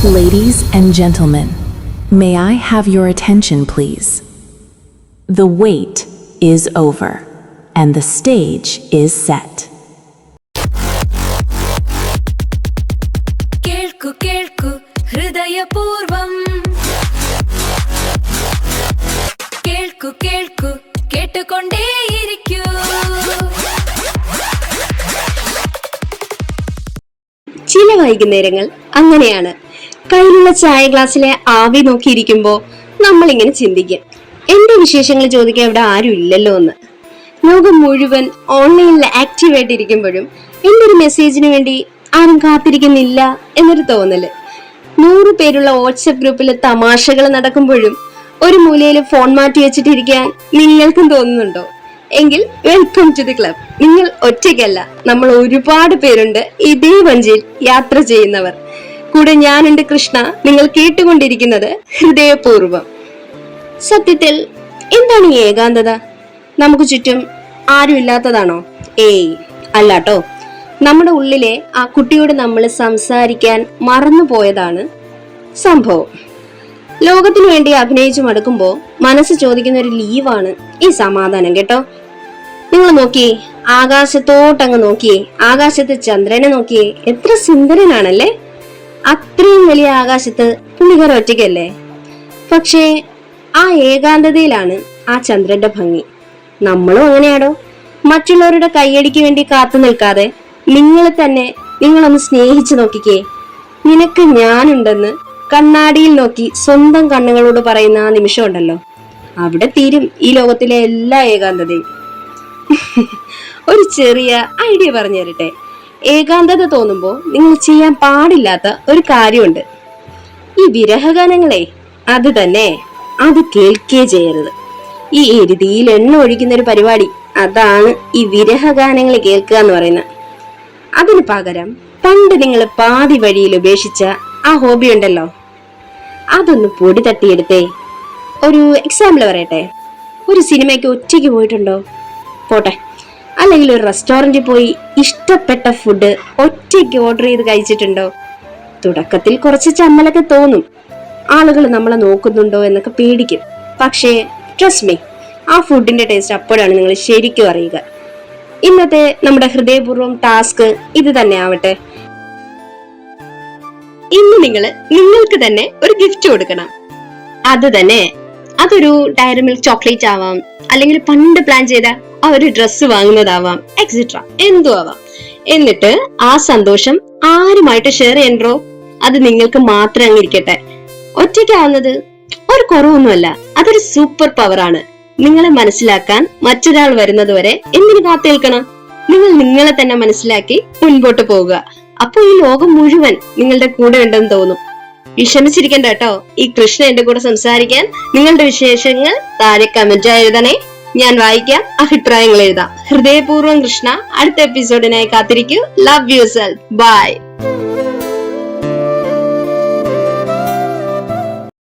Ladies and gentlemen, may I have your attention, please? The wait is over, and the stage is set. കേൾക്കു കേൾക്കു ഹൃദയപൂർവം കേൾക്കു കേൾക്കു കേട്ടുകൊണ്ടേയിരിക്കൂ. ചില വൈകുന്നേരങ്ങൾ അങ്ങനെയാണ്. കയ്യിലുള്ള ചായ ഗ്ലാസ്സിലെ ആവി നോക്കിയിരിക്കുമ്പോ നമ്മളിങ്ങനെ ചിന്തിക്കും, എന്റെ വിശേഷങ്ങൾ ചോദിക്കാൻ ഇവിടെ ആരും ഇല്ലല്ലോ എന്ന്. ലോകം മുഴുവൻ ഓൺലൈനിൽ ആക്റ്റീവായിട്ട് ഇരിക്കുമ്പോഴും എന്റെ ഒരു മെസ്സേജിന് വേണ്ടി ആരും കാത്തിരിക്കുന്നില്ല എന്നൊരു തോന്നല്. 100 പേരുള്ള വാട്സ്ആപ്പ് ഗ്രൂപ്പിൽ തമാശകൾ നടക്കുമ്പോഴും ഒരു മൂലയിൽ ഫോൺ മാറ്റി വെച്ചിട്ടിരിക്കാൻ നിങ്ങൾക്കും തോന്നുന്നുണ്ടോ? എങ്കിൽ വെൽക്കം ടു ദി ക്ലബ്. നിങ്ങൾ ഒറ്റയ്ക്കല്ല, നമ്മൾ ഒരുപാട് പേരുണ്ട് ഇതേ വഞ്ചിയിൽ യാത്ര ചെയ്യുന്നവർ. കൂടെ ഞാനുണ്ട് കൃഷ്ണ. നിങ്ങൾ കേട്ടുകൊണ്ടിരിക്കുന്നത് ഹൃദയപൂർവം. സത്യത്തിൽ എന്താണ് ഈ ഏകാന്തത? നമുക്ക് ചുറ്റും ആരും ഇല്ലാത്തതാണോ? ഏയ് അല്ലാട്ടോ. നമ്മുടെ ഉള്ളിലെ ആ കുട്ടിയോട് നമ്മൾ സംസാരിക്കാൻ മറന്നുപോയതാണ് സംഭവം. ലോകത്തിനു വേണ്ടി അഭിനയിച്ചു മടുക്കുമ്പോ മനസ്സ് ചോദിക്കുന്ന ഒരു ലീവാണ് ഈ സമാധാനം കേട്ടോ. നിങ്ങൾ നോക്കിയേ, ആകാശത്തോട്ടങ്ങ് നോക്കിയേ, ആകാശത്ത് ചന്ദ്രനെ നോക്കിയേ, എത്ര സുന്ദരനാണല്ലേ. അത്രയും വലിയ ആകാശത്ത് പുള്ളിക്കാരൻ ഒറ്റയ്ക്കല്ലേ. പക്ഷേ ആ ഏകാന്തതയിലാണ് ആ ചന്ദ്രന്റെ ഭംഗി. നമ്മളും അങ്ങനെയാടോ. മറ്റുള്ളവരുടെ കൈയടിക്ക് വേണ്ടി കാത്തു നിൽക്കാതെ നിങ്ങളെ തന്നെ നിങ്ങളൊന്ന് സ്നേഹിച്ചു നോക്കിക്കേ. നിനക്ക് ഞാനുണ്ടെന്ന് കണ്ണാടിയിൽ നോക്കി സ്വന്തം കണ്ണുകളോട് പറയുന്ന ആ നിമിഷം ഉണ്ടല്ലോ, അവിടെ തീരും ഈ ലോകത്തിലെ എല്ലാ ഏകാന്തതയും. ഒരു ചെറിയ ഐഡിയ പറഞ്ഞു തരട്ടെ. ഏകാന്തത തോന്നുമ്പോ നിങ്ങൾ ചെയ്യാൻ പാടില്ലാത്ത ഒരു കാര്യമുണ്ട്. ഈ വിരഹഗാനങ്ങളെ അത് തന്നെ, അത് കേൾക്കേ ചെയ്യരുത്. ഈ എരുതിയിൽ എണ്ണ ഒഴിക്കുന്ന ഒരു പരിപാടി, അതാണ് ഈ വിരഹഗാനങ്ങൾ കേൾക്കുക എന്ന് പറയുന്നത്. അതിന് പകരം പണ്ട് നിങ്ങൾ പാതി വഴിയിൽ ഉപേക്ഷിച്ച ആ ഹോബി ഉണ്ടല്ലോ, അതൊന്ന് പൊടി തട്ടിയെടുത്തേ. ഒരു എക്സാമ്പിൾ പറയട്ടെ. ഒരു സിനിമയ്ക്ക് ഒറ്റയ്ക്ക് പോയിട്ടുണ്ടോ? പോട്ടെ. അല്ലെങ്കിൽ ഒരു റെസ്റ്റോറന്റിൽ പോയി ഇഷ്ടപ്പെട്ട ഫുഡ് ഒറ്റയ്ക്ക് ഓർഡർ ചെയ്ത് കഴിച്ചിട്ടുണ്ടോ? തുടക്കത്തിൽ കുറച്ച് ചമ്മലൊക്കെ തോന്നും, ആളുകൾ നമ്മളെ നോക്കുന്നുണ്ടോ എന്നൊക്കെ പേടിക്കും. പക്ഷേ ട്രസ്റ്റ് മീ, ആ ഫുഡിന്റെ ടേസ്റ്റ് അപ്പോഴാണ് നിങ്ങൾ ശരിക്കും അറിയുക. ഇന്നത്തെ നമ്മുടെ ഹൃദയപൂർവ്വം ടാസ്ക് ഇത് തന്നെ ആവട്ടെ. ഇന്ന് നിങ്ങൾക്ക് തന്നെ ഒരു ഗിഫ്റ്റ് കൊടുക്കണം. അത് തന്നെ, അതൊരു ഡയറി മിൽക്ക് ചോക്ലേറ്റ് ആവാം, അല്ലെങ്കിൽ പണ്ട് പ്ലാൻ ചെയ്ത ആ ഒരു ഡ്രസ്സ് വാങ്ങുന്നതാവാം, എക്സെട്ര എന്തും ആവാം. എന്നിട്ട് ആ സന്തോഷം ആരുമായിട്ട് ഷെയർ ചെയ്യണ്ടോ? അത് നിങ്ങൾക്ക് മാത്രം അങ്ങിരിക്കട്ടെ. ഒറ്റയ്ക്കാവുന്നത് ഒരു കുറവൊന്നുമല്ല, അതൊരു സൂപ്പർ പവർ ആണ്. നിങ്ങളെ മനസ്സിലാക്കാൻ മറ്റൊരാൾ വരുന്നത് വരെ എന്തിനു കാത്തേൽക്കണം? നിങ്ങൾ നിങ്ങളെ തന്നെ മനസ്സിലാക്കി മുൻപോട്ട് പോവുക. അപ്പൊ ഈ ലോകം മുഴുവൻ നിങ്ങളുടെ കൂടെ ഉണ്ടെന്ന് തോന്നും. വിഷമിച്ചിരിക്കണ്ട കേട്ടോ. ഈ കൃഷ്ണ എന്റെ കൂടെ സംസാരിക്കാൻ നിങ്ങളുടെ വിശേഷങ്ങൾ താഴെ കമന്റ് എഴുതണേ. ഞാൻ വായിക്കാം, അഭിപ്രായങ്ങൾ എഴുതാം. ഹൃദയപൂർവ്വം കൃഷ്ണ അടുത്ത എപ്പിസോഡിനായി കാത്തിരിക്കൂ. Love you self. ബൈ.